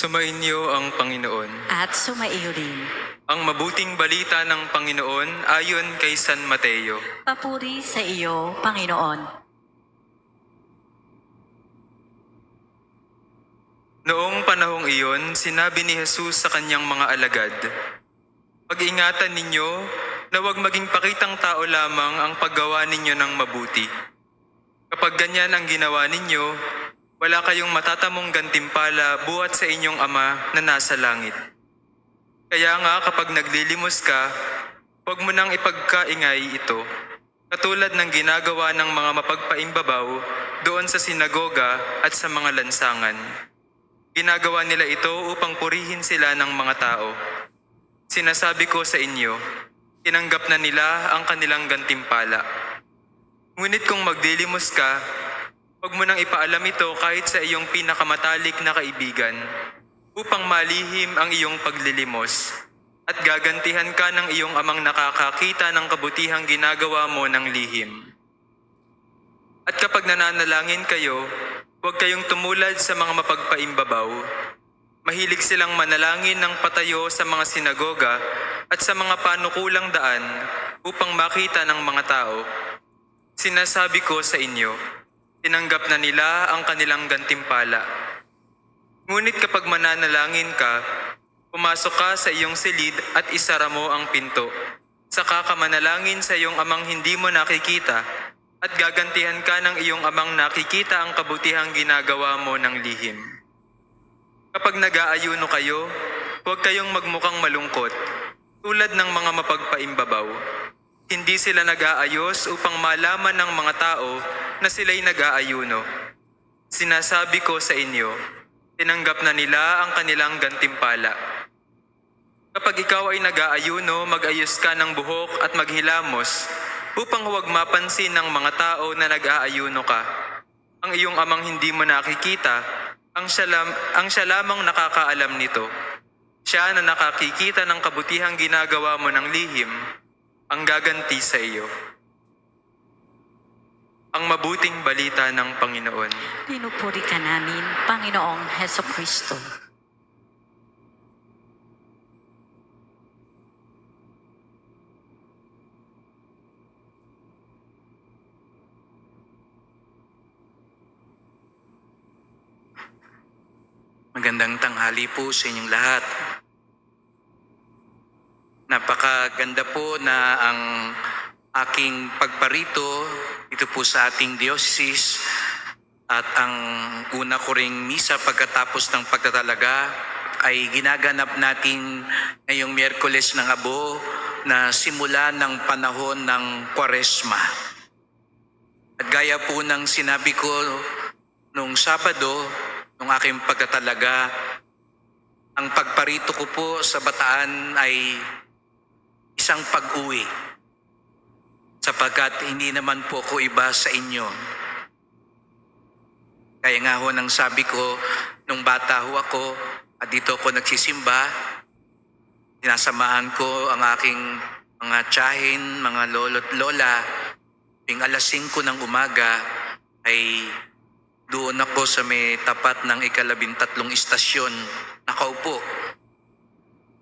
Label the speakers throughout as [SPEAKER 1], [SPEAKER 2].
[SPEAKER 1] Sumainyo ang Panginoon.
[SPEAKER 2] At sumaiyo rin.
[SPEAKER 1] Ang mabuting balita ng Panginoon ayon kay San Mateo.
[SPEAKER 2] Papuri sa iyo, Panginoon.
[SPEAKER 1] Noong panahong iyon, sinabi ni Jesus sa kanyang mga alagad, "Pag-ingatan ninyo na huwag maging pakitang tao lamang ang paggawa ninyo ng mabuti. Kapag ganyan ang ginawa ninyo, wala kayong matatamong gantimpala buhat sa inyong Ama na nasa langit. Kaya nga kapag naglilimos ka, huwag mo nang ipagkaingay ito, katulad ng ginagawa ng mga mapagpaimbabaw doon sa sinagoga at sa mga lansangan. Ginagawa nila ito upang purihin sila ng mga tao. Sinasabi ko sa inyo, tinanggap na nila ang kanilang gantimpala. Ngunit kung maglilimos ka, huwag mo nang ipaalam ito kahit sa iyong pinakamatalik na kaibigan, upang malihim ang iyong paglilimos, at gagantihan ka ng iyong amang nakakakita ng kabutihang ginagawa mo ng lihim. At kapag nananalangin kayo, huwag kayong tumulad sa mga mapagpaimbabaw. Mahilig silang manalangin ng patayo sa mga sinagoga at sa mga panukulang daan upang makita ng mga tao. Sinasabi ko sa inyo, tinanggap na nila ang kanilang gantimpala. Ngunit kapag mananalangin ka, pumasok ka sa iyong silid at isara mo ang pinto. Saka ka manalangin sa iyong amang hindi mo nakikita, at gagantihan ka ng iyong amang nakikita ang kabutihang ginagawa mo ng lihim. Kapag nag-aayuno kayo, huwag kayong magmukhang malungkot, tulad ng mga mapagpaimbabaw. Hindi sila nag-aayos upang malaman ng mga tao na sila'y nag-aayuno. Sinasabi ko sa inyo, tinanggap na nila ang kanilang gantimpala. Kapag ikaw ay nag-aayuno, mag-ayos ka ng buhok at maghilamos, upang huwag mapansin ng mga tao na nag-aayuno ka. Ang iyong amang hindi mo nakikita, ang siya lamang nakakaalam nito. Siya na nakakikita ng kabutihang ginagawa mo ng lihim, ang gaganti sa iyo." Ang mabuting balita ng Panginoon.
[SPEAKER 2] Pinupuri ka namin, Panginoong Hesukristo.
[SPEAKER 3] Magandang tanghali po sa inyong lahat. Napakaganda po na ang aking pagparito dito po sa ating diocese at ang una ko ring misa pagkatapos ng pagtatalaga ay ginaganap natin ngayong Miyerkules ng Abo na simula ng panahon ng Kwaresma. At gaya po ng sinabi ko nung Sabado, nung aking pagtatalaga, ang pagparito ko po sa Bataan ay isang pag-uwi, sapagkat hindi naman po ko iba sa inyo. Kaya nga ho nang sabi ko, nung bata ho ako at dito ako nagsisimba, sinasamahan ko ang aking mga tiyahin, mga lolo't lola, tuwing alas 5 ng umaga ay doon ako sa may tapat ng 13 istasyon nakaupo.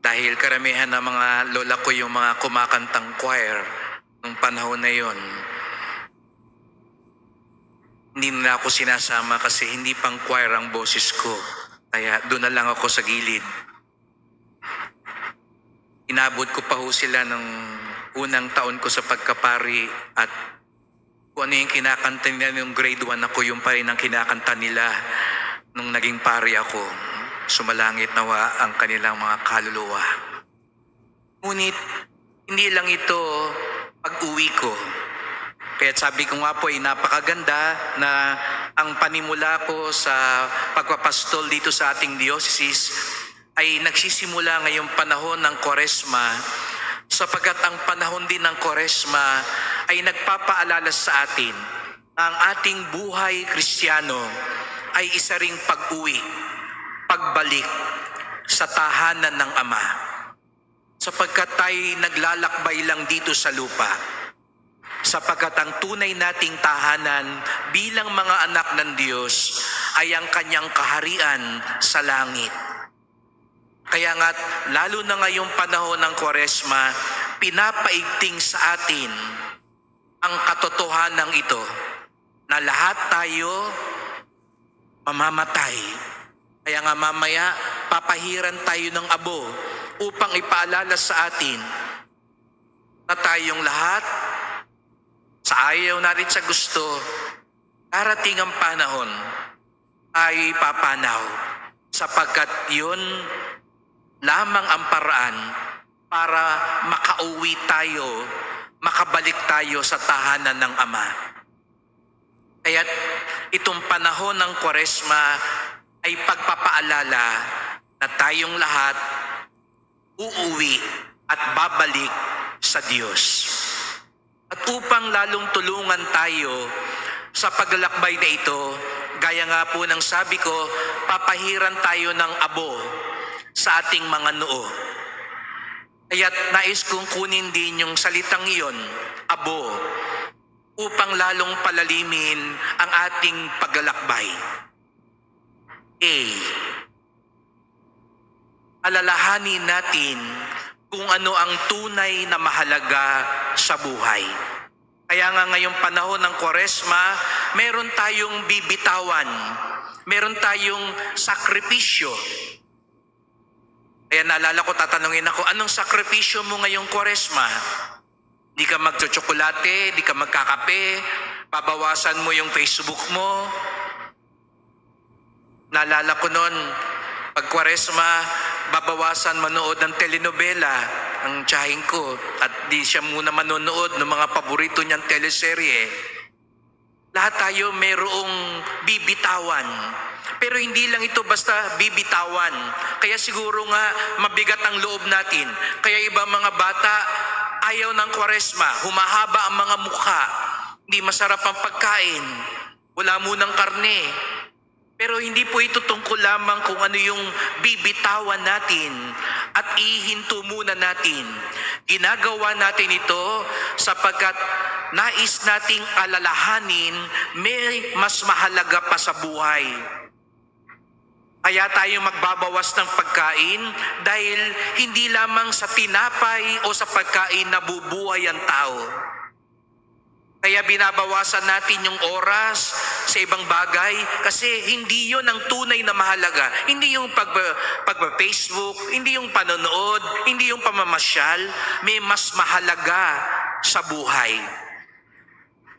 [SPEAKER 3] Dahil karamihan ng mga lola ko yung mga kumakantang choir nung panahon na yon. Hindi na ako sinasama kasi hindi pang choir ang boses ko. Kaya doon na lang ako sa gilid. Inabot ko pa ho sila ng unang taon ko sa pagkapari at kung ano yung kinakanta nila nung grade 1 ako, yung pa rin ang kinakanta nila nung naging pari ako. Sumalangit nawa ang kanilang mga kaluluwa. Ngunit hindi lang ito pag-uwi ko. Kaya sabi ko nga po ay napakaganda na ang panimula ko sa pagpapastol dito sa ating diocese ay nagsisimula ngayong panahon ng Kwaresma, sapagkat ang panahon din ng Kwaresma ay nagpapaalala sa atin na ang ating buhay Kristiyano ay isa ring pag-uwi, pagbalik sa tahanan ng Ama. Sapagkat tayo naglalakbay lang dito sa lupa. Sapagkat ang tunay nating tahanan bilang mga anak ng Diyos ay ang kanyang kaharian sa langit. Kaya nga't lalo na ngayong panahon ng Kwaresma, pinapaigting sa atin ang katotohanan ito na lahat tayo mamamatay. Kaya nga mamaya papahiran tayo ng abo upang ipaalala sa atin na tayong lahat sa ayaw natin sa gusto, darating ang panahon ay papanaw sapagkat yun lamang ang paraan para makauwi tayo, makabalik tayo sa tahanan ng Ama. Kaya itong panahon ng Kwaresma ay pagpapaalala na tayong lahat uuwi at babalik sa Diyos. At upang lalong tulungan tayo sa paglalakbay na ito, gaya nga po ng sabi ko, papahiran tayo ng abo sa ating mga noo. Kaya't nais kong kunin din yung salitang iyon, abo, upang lalong palalimin ang ating paglalakbay. Alalahanin natin kung ano ang tunay na mahalaga sa buhay. Kaya nga ngayong panahon ng Kwaresma, meron tayong bibitawan, meron tayong sakripisyo. Kaya naalala ko, tatanungin ako, anong sakripisyo mo ngayong Kwaresma? Di ka magtsotsokolate, di ka magkakape, babawasan mo yung Facebook mo. Naalala ko noon, pag Kwaresma, babawasan manood ng telenovela ang tiyahin ko at di siya muna manonood ng mga paborito niyang teleserye. Lahat tayo mayroong bibitawan. Pero hindi lang ito basta bibitawan. Kaya siguro nga mabigat ang loob natin. Kaya ibang mga bata ayaw ng Kwaresma, humahaba ang mga mukha, hindi masarap ang pagkain, wala munang karne. Pero hindi po ito tungkol lamang kung ano yung bibitawan natin at ihinto muna natin. Ginagawa natin ito sapagkat nais nating alalahanin may mas mahalaga pa sa buhay. Kaya tayo magbabawas ng pagkain dahil hindi lamang sa tinapay o sa pagkain nabubuhay ang tao. Kaya binabawasan natin yung oras sa ibang bagay kasi hindi yon ang tunay na mahalaga. Hindi yung pagpa-Facebook, hindi yung panonood, hindi yung pamamasyal. May mas mahalaga sa buhay.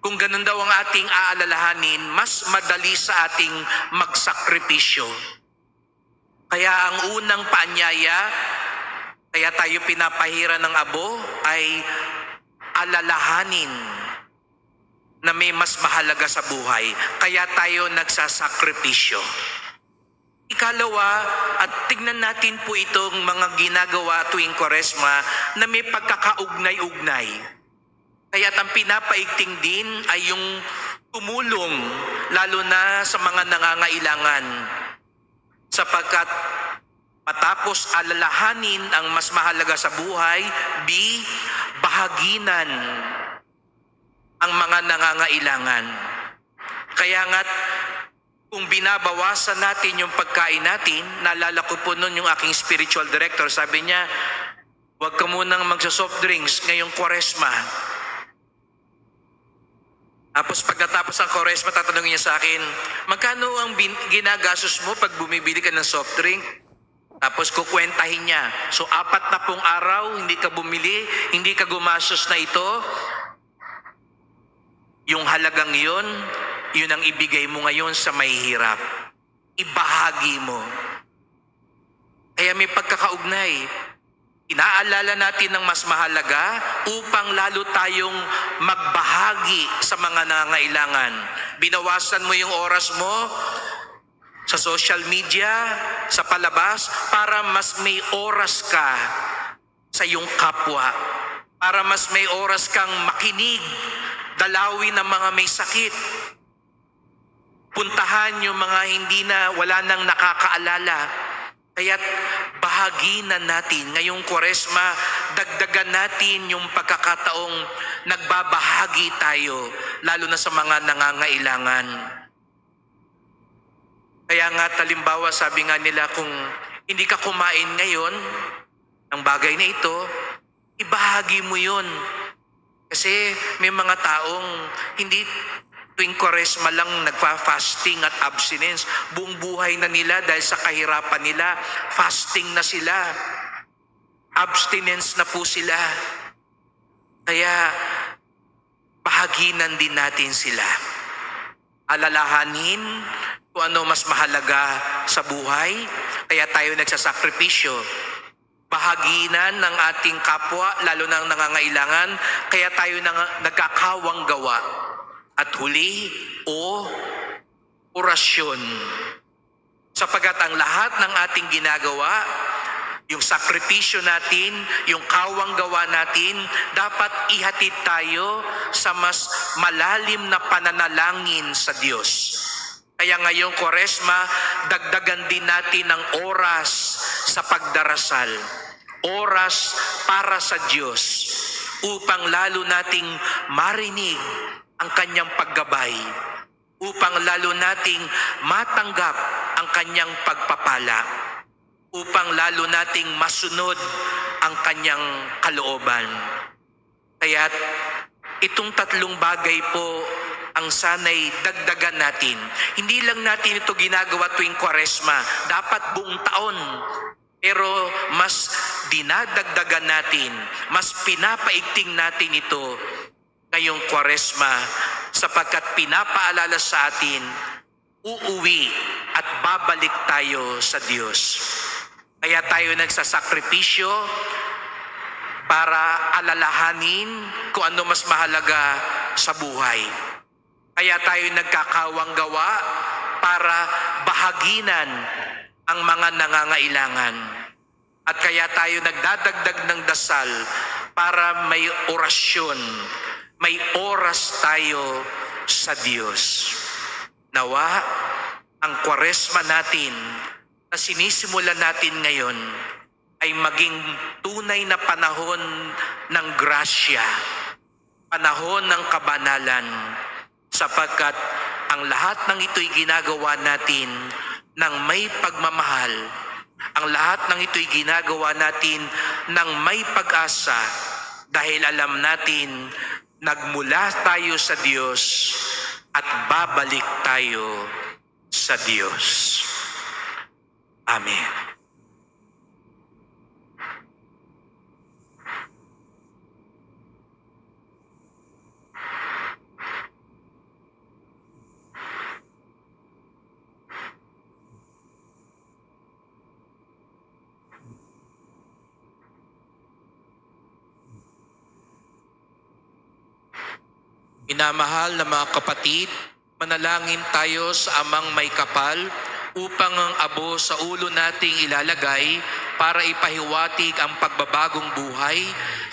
[SPEAKER 3] Kung ganun daw ang ating aalalahanin, mas madali sa ating magsakripisyo. Kaya ang unang paanyaya, kaya tayo pinapahira ng abo ay alalahanin na may mas mahalaga sa buhay. Kaya tayo nagsasakripisyo. Ikalawa, at tignan natin po itong mga ginagawa tuwing Kwaresma na may pagkakaugnay-ugnay. Kaya't ang pinapaigting din ay yung tumulong lalo na sa mga nangangailangan. Sapagkat matapos alalahanin ang mas mahalaga sa buhay, bahaginan ang mga nangangailangan. Kaya nga't kung binabawasan natin yung pagkain natin, naalala ko po noon yung aking spiritual director, sabi niya, huwag ka munang magsa-soft drinks ngayong Kwaresma. Tapos pagkatapos ng Kwaresma, tatanungin niya sa akin, magkano ang ginagastos mo pag bumibili ka ng soft drink? Tapos kukwentahin niya. So 4 na pong araw, hindi ka bumili, hindi ka gumastos na ito. Yung halagang yun ang ibigay mo ngayon sa mahihirap. Ibahagi mo. Kaya may pagkakaugnay. Inaalala natin ng mas mahalaga upang lalo tayong magbahagi sa mga nangangailangan. Binawasan mo yung oras mo sa social media, sa palabas, para mas may oras ka sa iyong kapwa. Para mas may oras kang makinig, dalawin ng mga may sakit. Puntahan simbahan yung mga hindi na wala nang nakakaalala. Kaya't bahaginan natin ngayong Kwaresma, dagdagan natin yung pagkakataong nagbabahagi tayo, lalo na sa mga nangangailangan. Kaya nga talimbawa sabi nga nila, kung hindi ka kumain ngayon ng bagay na ito, ibahagi mo yun. Kasi may mga taong hindi tuwing Kwaresma lang nagfa-fasting at abstinence. Buong buhay na nila dahil sa kahirapan nila, fasting na sila. Abstinence na po sila. Kaya bahaginan din natin sila. Alalahanin kung ano mas mahalaga sa buhay. Kaya tayo nagsasakripisyo. Bahaginan ng ating kapwa, lalo na ang nangangailangan. Kaya tayo nagkakawang gawa. At huli, orasyon. Sapagat ang lahat ng ating ginagawa, yung sakripisyo natin, yung kawang gawa natin, dapat ihatid tayo sa mas malalim na pananalangin sa Diyos. Kaya ngayong Kwaresma, dagdagan din natin ng oras sa pagdarasal. Oras para sa Diyos upang lalo nating marinig ang kanyang paggabay, upang lalo nating matanggap ang kanyang pagpapala, upang lalo nating masunod ang kanyang kalooban. Kaya't itong tatlong bagay po ang sanay dagdagan natin. Hindi lang natin ito ginagawa tuwing Kwaresma, dapat buong taon. Pero mas dinadagdagan natin, mas pinapaigting natin ito ngayong Kwaresma, sapagkat pinapaalala sa atin, uuwi at babalik tayo sa Diyos. Kaya tayo nagsasakripisyo para alalahanin kung ano mas mahalaga sa buhay. Kaya tayo nagkakawang gawa para bahaginan ang mga nangangailangan. At kaya tayo nagdadagdag ng dasal para may orasyon, may oras tayo sa Diyos. Nawa, ang Kwaresma natin na sinisimulan natin ngayon ay maging tunay na panahon ng grasya, panahon ng kabanalan, sapagkat ang lahat ng ito'y ginagawa natin ng may pagmamahal. Ang lahat ng ito'y ginagawa natin ng may pag-asa, dahil alam natin nagmula tayo sa Diyos at babalik tayo sa Diyos. Amen. Minamahal na mga kapatid, manalangin tayo sa Amang may kapal upang ang abo sa ulo nating ilalagay para ipahiwatig ang pagbabagong buhay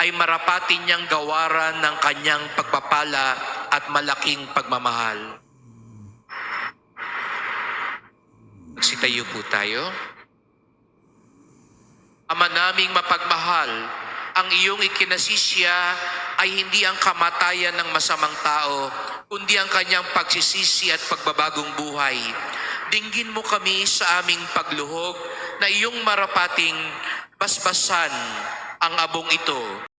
[SPEAKER 3] ay marapatin niyang gawaran ng kanyang pagpapala at malaking pagmamahal. Magsitayo po tayo. Ama naming mapagmahal, ang iyong ikinasisya ay hindi ang kamatayan ng masamang tao, kundi ang kanyang pagsisisi at pagbabagong buhay. Dinggin mo kami sa aming pagluhog na iyong marapating basbasan ang abong ito